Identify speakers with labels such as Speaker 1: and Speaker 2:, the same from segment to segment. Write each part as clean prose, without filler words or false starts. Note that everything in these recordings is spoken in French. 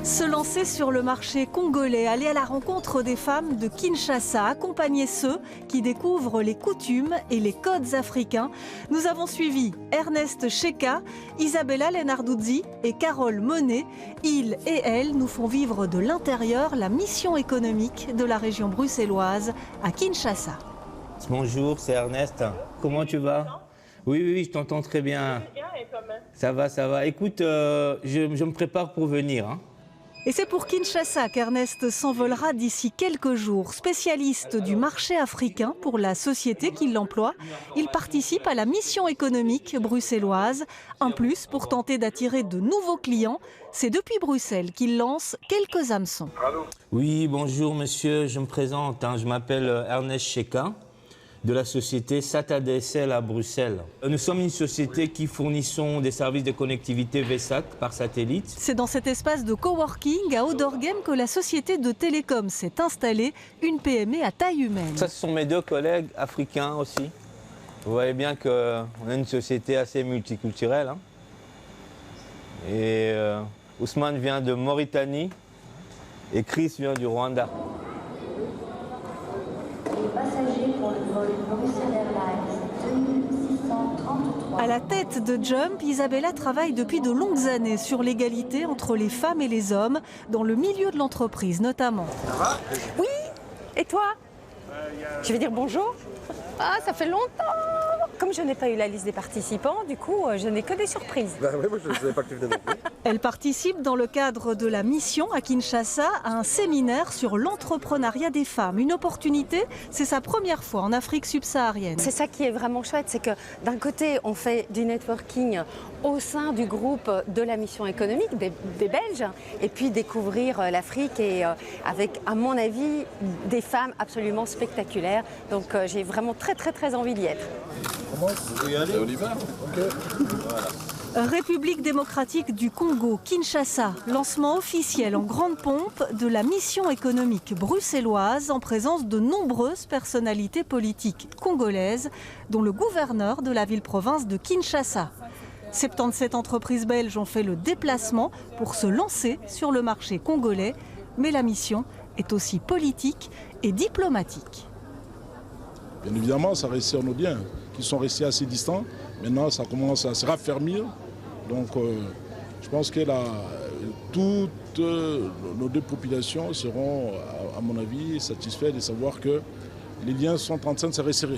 Speaker 1: Se lancer sur le marché congolais, aller à la rencontre des femmes de Kinshasa, accompagner ceux qui découvrent les coutumes et les codes africains. Nous avons suivi Ernest Cheka, Isabella Lenarduzzi et Carole Monet. Ils et elles nous font vivre de l'intérieur la mission économique de la région bruxelloise à Kinshasa.
Speaker 2: Bonjour, c'est Ernest. Comment tu vas? Oui, je t'entends très bien. Ça va. Écoute, je me prépare pour venir.
Speaker 1: Et c'est pour Kinshasa qu'Ernest s'envolera d'ici quelques jours. Spécialiste du marché africain pour la société qui l'emploie, il participe à la mission économique bruxelloise. Un plus pour tenter d'attirer de nouveaux clients. C'est depuis Bruxelles qu'il lance quelques hameçons.
Speaker 2: Oui, bonjour monsieur, je me présente. Je m'appelle Ernest Cheka, de la société SatADSL à Bruxelles. Nous sommes une société qui fournissons des services de connectivité VSAT par satellite.
Speaker 1: C'est dans cet espace de coworking à Oudergem que la société de télécom s'est installée, une PME à taille humaine.
Speaker 2: Ça, ce sont mes deux collègues africains aussi. Vous voyez bien qu'on a une société assez multiculturelle. Et Ousmane vient de Mauritanie et Chris vient du Rwanda.
Speaker 1: À la tête de Jump, Isabella travaille depuis de longues années sur l'égalité entre les femmes et les hommes, dans le milieu de l'entreprise notamment.
Speaker 3: Ça va? Oui, et toi? Je vais dire bonjour. Ah, ça fait longtemps. Comme je n'ai pas eu la liste des participants, du coup, je n'ai que des surprises.
Speaker 4: Bah oui, moi je ne savais pas que tu venais non plus.
Speaker 1: Elle participe dans le cadre de la mission à Kinshasa à un séminaire sur l'entrepreneuriat des femmes. Une opportunité, c'est sa première fois en Afrique subsaharienne.
Speaker 3: C'est ça qui est vraiment chouette, c'est que d'un côté, on fait du networking au sein du groupe de la mission économique des Belges, et puis découvrir l'Afrique et avec, à mon avis, des femmes absolument spectaculaires. Donc j'ai vraiment très envie d'y être.
Speaker 4: Comment vous pouvez y aller? Oliver. Ok. Voilà.
Speaker 1: République démocratique du Congo, Kinshasa, lancement officiel en grande pompe de la mission économique bruxelloise en présence de nombreuses personnalités politiques congolaises, dont le gouverneur de la ville-province de Kinshasa. 77 entreprises belges ont fait le déplacement pour se lancer sur le marché congolais, mais la mission est aussi politique et diplomatique.
Speaker 5: Bien évidemment, ça reste nos liens qui sont restés assez distants. Maintenant, ça commence à se raffermir. Donc, je pense que toutes nos deux populations seront, à mon avis, satisfaits de savoir que les liens sont en train de se resserrer.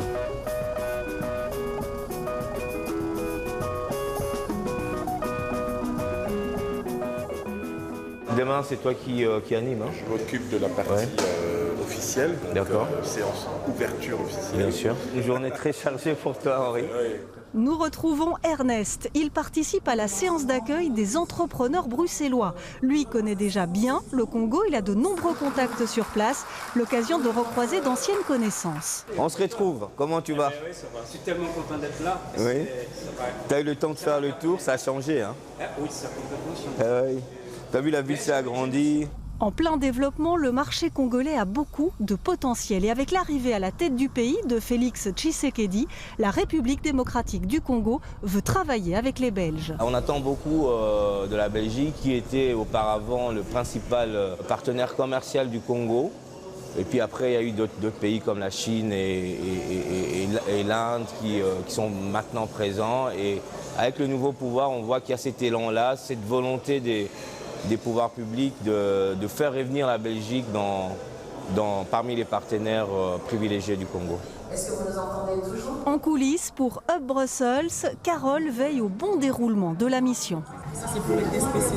Speaker 2: Demain, c'est toi qui anime.
Speaker 4: Je m'occupe de la partie officielle, donc séance ouverture officielle.
Speaker 2: Bien sûr. Une journée très chargée pour toi, Henri.
Speaker 1: Nous retrouvons Ernest. Il participe à la séance d'accueil des entrepreneurs bruxellois. Lui connaît déjà bien le Congo, il a de nombreux contacts sur place, l'occasion de recroiser d'anciennes connaissances.
Speaker 2: On se retrouve, comment tu vas?
Speaker 6: Oui, ça va. Je suis tellement content d'être là.
Speaker 2: Oui. Tu as eu le temps de faire le tour, ça a changé.
Speaker 6: Oui, ça a complètement changé.
Speaker 2: Oui. Tu as vu, la ville s'est agrandie.
Speaker 1: En plein développement, le marché congolais a beaucoup de potentiel. Et avec l'arrivée à la tête du pays de Félix Tshisekedi, la République démocratique du Congo veut travailler avec les Belges.
Speaker 2: On attend beaucoup de la Belgique, qui était auparavant le principal partenaire commercial du Congo. Et puis après, il y a eu d'autres pays comme la Chine et l'Inde qui sont maintenant présents. Et avec le nouveau pouvoir, on voit qu'il y a cet élan-là, cette volonté des pouvoirs publics de faire revenir la Belgique parmi les partenaires privilégiés du Congo.
Speaker 1: Est-ce que vous nous entendez toujours? En coulisses, pour Hub Brussels, Carole veille au bon déroulement de la mission.
Speaker 7: Ça, c'est pour les SPC,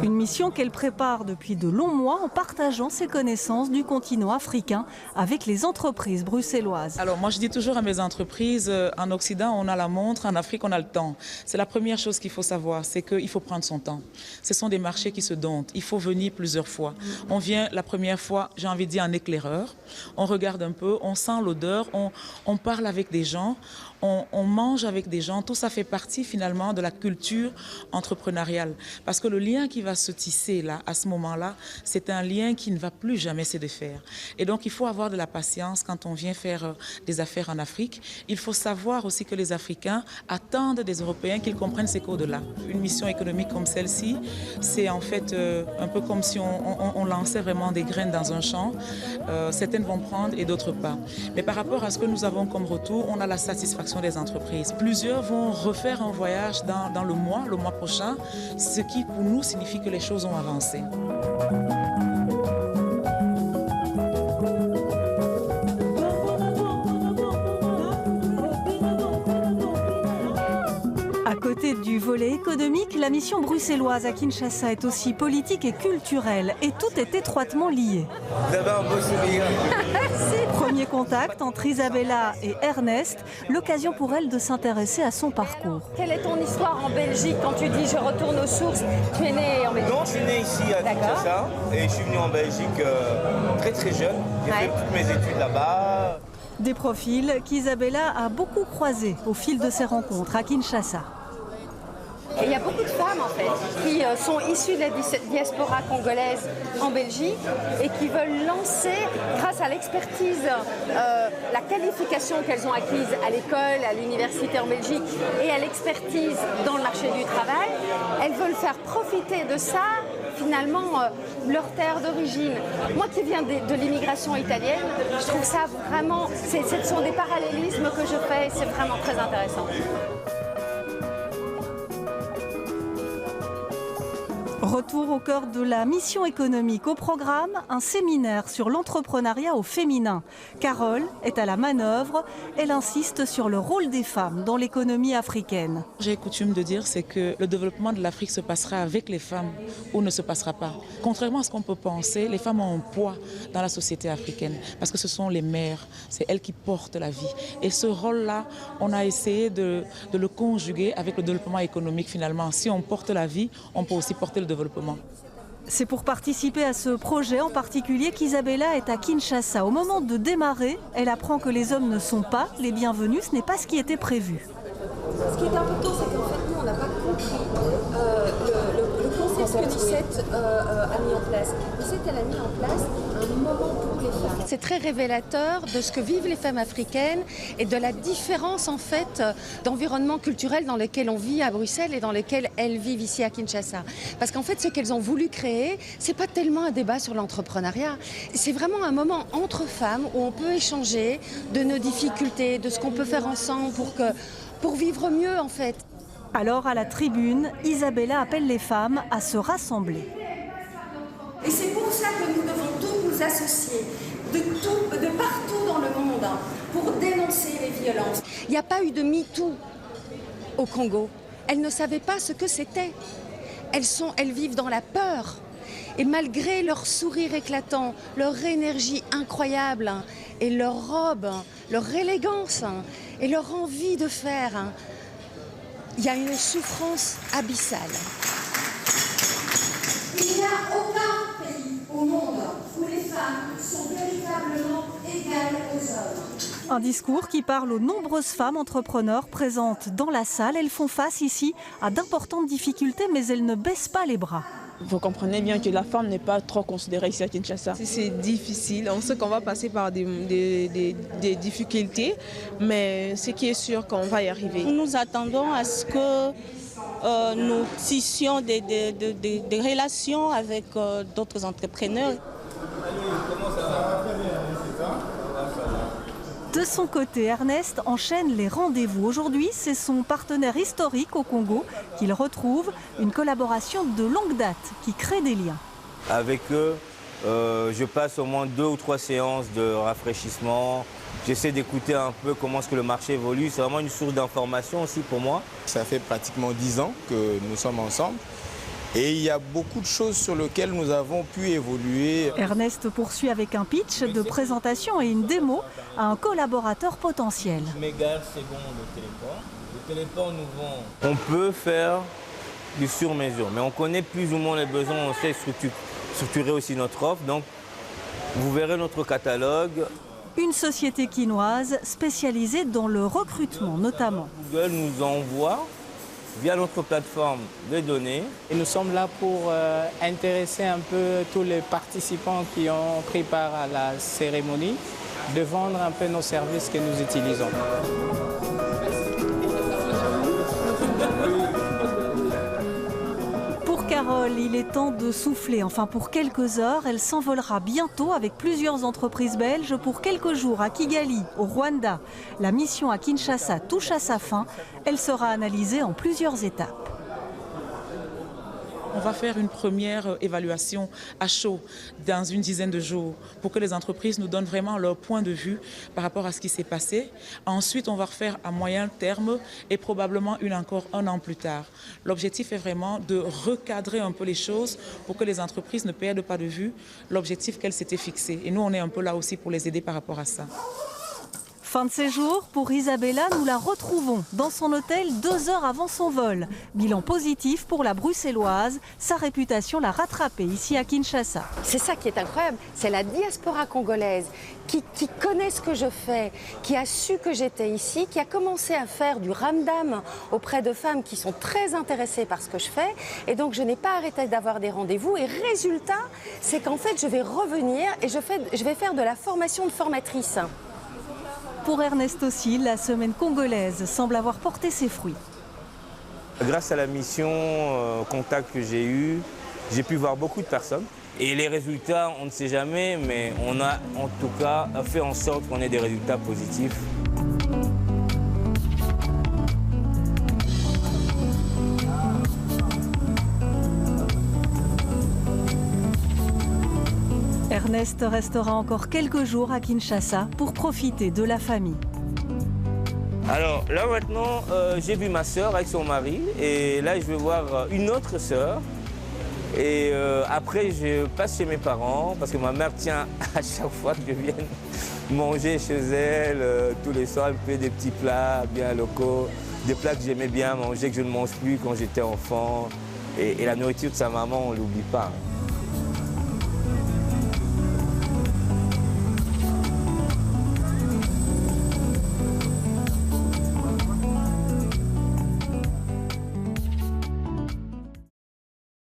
Speaker 1: une mission qu'elle prépare depuis de longs mois en partageant ses connaissances du continent africain avec les entreprises bruxelloises.
Speaker 7: Alors moi je dis toujours à mes entreprises, en Occident on a la montre, en Afrique on a le temps. C'est la première chose qu'il faut savoir, c'est qu'il faut prendre son temps. Ce sont des marchés qui se domptent, il faut venir plusieurs fois. On vient la première fois, j'ai envie de dire en éclaireur, on regarde un peu, on sent l'odeur, on parle avec des gens, on mange avec des gens, tout ça fait partie finalement de la culture entrepreneuriale. Parce que le lien qui va se tisser là, à ce moment-là, c'est un lien qui ne va plus jamais se défaire. Et donc, il faut avoir de la patience quand on vient faire des affaires en Afrique. Il faut savoir aussi que les Africains attendent des Européens qu'ils comprennent ces codes-là. Une mission économique comme celle-ci, c'est en fait un peu comme si on lançait vraiment des graines dans un champ. Certaines vont prendre et d'autres pas. Mais par rapport à ce que nous avons comme retour, on a la satisfaction des entreprises. Plusieurs vont refaire un voyage dans le mois prochain, ce qui pour nous signifie que les choses ont avancé.
Speaker 1: À côté du volet économique, la mission bruxelloise à Kinshasa est aussi politique et culturelle, et tout est étroitement lié.
Speaker 2: Vous avez un beau sourire.
Speaker 1: Premier contact entre Isabella et Ernest, l'occasion pour elle de s'intéresser à son parcours.
Speaker 3: Quelle est ton histoire en Belgique quand tu dis je retourne aux sources? Tu es né en Belgique?
Speaker 2: Non, je suis né ici à Kinshasa et je suis venu en Belgique très jeune. J'ai fait toutes mes études là-bas.
Speaker 1: Des profils qu'Isabella a beaucoup croisés au fil de ses rencontres à Kinshasa.
Speaker 3: Et il y a beaucoup de femmes en fait qui sont issues de la diaspora congolaise en Belgique et qui veulent lancer, grâce à l'expertise, la qualification qu'elles ont acquise à l'école, à l'université en Belgique et à l'expertise dans le marché du travail, elles veulent faire profiter de ça finalement leur terre d'origine. Moi qui viens de l'immigration italienne, je trouve ça vraiment, ce sont des parallélismes que je fais et c'est vraiment très intéressant.
Speaker 1: Retour au cœur de la mission économique. Au programme, un séminaire sur l'entrepreneuriat au féminin. Carole est à la manœuvre. Elle insiste sur le rôle des femmes dans l'économie africaine.
Speaker 7: J'ai coutume de dire c'est que le développement de l'Afrique se passera avec les femmes ou ne se passera pas. Contrairement à ce qu'on peut penser, les femmes ont un poids dans la société africaine parce que ce sont les mères, c'est elles qui portent la vie. Et ce rôle-là, on a essayé de le conjuguer avec le développement économique finalement. Si on porte la vie, on peut aussi porter le développement.
Speaker 1: C'est pour participer à ce projet en particulier qu'Isabella est à Kinshasa. Au moment de démarrer, elle apprend que les hommes ne sont pas les bienvenus. Ce n'est pas ce qui était prévu.
Speaker 8: Ce qui est important, c'est qu'en fait, nous, on n'a pas compris le concept que Lucette a mis en place. Lucette, elle a mis en place un moment pour les femmes.
Speaker 3: C'est très révélateur de ce que vivent les femmes africaines et de la différence, en fait, d'environnement culturel dans lequel on vit à Bruxelles et dans lequel elles vivent ici à Kinshasa. Parce qu'en fait, ce qu'elles ont voulu créer, c'est pas tellement un débat sur l'entrepreneuriat. C'est vraiment un moment entre femmes où on peut échanger de nos difficultés, de ce qu'on peut faire ensemble pour vivre mieux en fait.
Speaker 1: Alors à la tribune, Isabella appelle les femmes à se rassembler.
Speaker 8: Et c'est pour ça que nous devons tous nous associer, de partout dans le monde, pour dénoncer les violences.
Speaker 3: Il n'y a pas eu de MeToo au Congo. Elles ne savaient pas ce que c'était. Elles vivent dans la peur. Et malgré leur sourire éclatant, leur énergie incroyable, et leur robe, leur élégance, et leur envie de faire, il y a une souffrance abyssale.
Speaker 8: Il n'y a aucun pays au monde où les femmes sont véritablement égales aux hommes.
Speaker 1: Un discours qui parle aux nombreuses femmes entrepreneurs présentes dans la salle. Elles font face ici à d'importantes difficultés, mais elles ne baissent pas les bras.
Speaker 9: Vous comprenez bien que la femme n'est pas trop considérée ici à Kinshasa.
Speaker 10: C'est difficile, on sait qu'on va passer par des difficultés, mais ce qui est sûr qu'on va y arriver.
Speaker 11: Nous attendons à ce que nous tissions des relations avec d'autres entrepreneurs.
Speaker 1: De son côté, Ernest enchaîne les rendez-vous. Aujourd'hui, c'est son partenaire historique au Congo qu'il retrouve, une collaboration de longue date qui crée des liens.
Speaker 2: Avec eux, je passe au moins 2 ou 3 séances de rafraîchissement. J'essaie d'écouter un peu comment est-ce que le marché évolue. C'est vraiment une source d'information aussi pour moi.
Speaker 12: Ça fait pratiquement 10 ans que nous sommes ensemble. Et il y a beaucoup de choses sur lesquelles nous avons pu évoluer.
Speaker 1: Ernest poursuit avec un pitch de présentation et une démo à un collaborateur potentiel.
Speaker 2: Mégas, c'est bon, le téléphone nous vend. On peut faire du sur-mesure, mais on connaît plus ou moins les besoins, on sait structurer aussi notre offre. Donc, vous verrez notre catalogue.
Speaker 1: Une société quinoise spécialisée dans le recrutement notamment.
Speaker 2: Google nous envoie via notre plateforme de données.
Speaker 13: Et nous sommes là pour intéresser un peu tous les participants qui ont pris part à la cérémonie, de vendre un peu nos services que nous utilisons.
Speaker 1: Pour Carole, il est temps de souffler. Enfin, pour quelques heures, elle s'envolera bientôt avec plusieurs entreprises belges pour quelques jours à Kigali, au Rwanda. La mission à Kinshasa touche à sa fin. Elle sera analysée en plusieurs étapes.
Speaker 7: On va faire une première évaluation à chaud dans une dizaine de jours pour que les entreprises nous donnent vraiment leur point de vue par rapport à ce qui s'est passé. Ensuite, on va refaire à moyen terme et probablement encore un an plus tard. L'objectif est vraiment de recadrer un peu les choses pour que les entreprises ne perdent pas de vue l'objectif qu'elles s'étaient fixé. Et nous, on est un peu là aussi pour les aider par rapport à ça.
Speaker 1: Fin de séjour pour Isabella, nous la retrouvons dans son hôtel 2 heures avant son vol. Bilan positif pour la Bruxelloise, sa réputation l'a rattrapée ici à Kinshasa.
Speaker 3: C'est ça qui est incroyable, c'est la diaspora congolaise qui connaît ce que je fais, qui a su que j'étais ici, qui a commencé à faire du ramdam auprès de femmes qui sont très intéressées par ce que je fais. Et donc je n'ai pas arrêté d'avoir des rendez-vous. Et résultat, c'est qu'en fait je vais revenir et je vais faire de la formation de formatrice.
Speaker 1: Pour Ernest aussi, la semaine congolaise semble avoir porté ses fruits.
Speaker 2: Grâce à la mission contact que j'ai eue, j'ai pu voir beaucoup de personnes. Et les résultats, on ne sait jamais, mais on a en tout cas fait en sorte qu'on ait des résultats positifs.
Speaker 1: Ernest restera encore quelques jours à Kinshasa pour profiter de la famille.
Speaker 2: Alors là maintenant, j'ai vu ma sœur avec son mari et là je vais voir une autre sœur. Et après je passe chez mes parents parce que ma mère tient à chaque fois que je vienne manger chez elle. Tous les soirs elle me fait des petits plats bien locaux, des plats que j'aimais bien manger, que je ne mange plus quand j'étais enfant. Et la nourriture de sa maman, on ne l'oublie pas.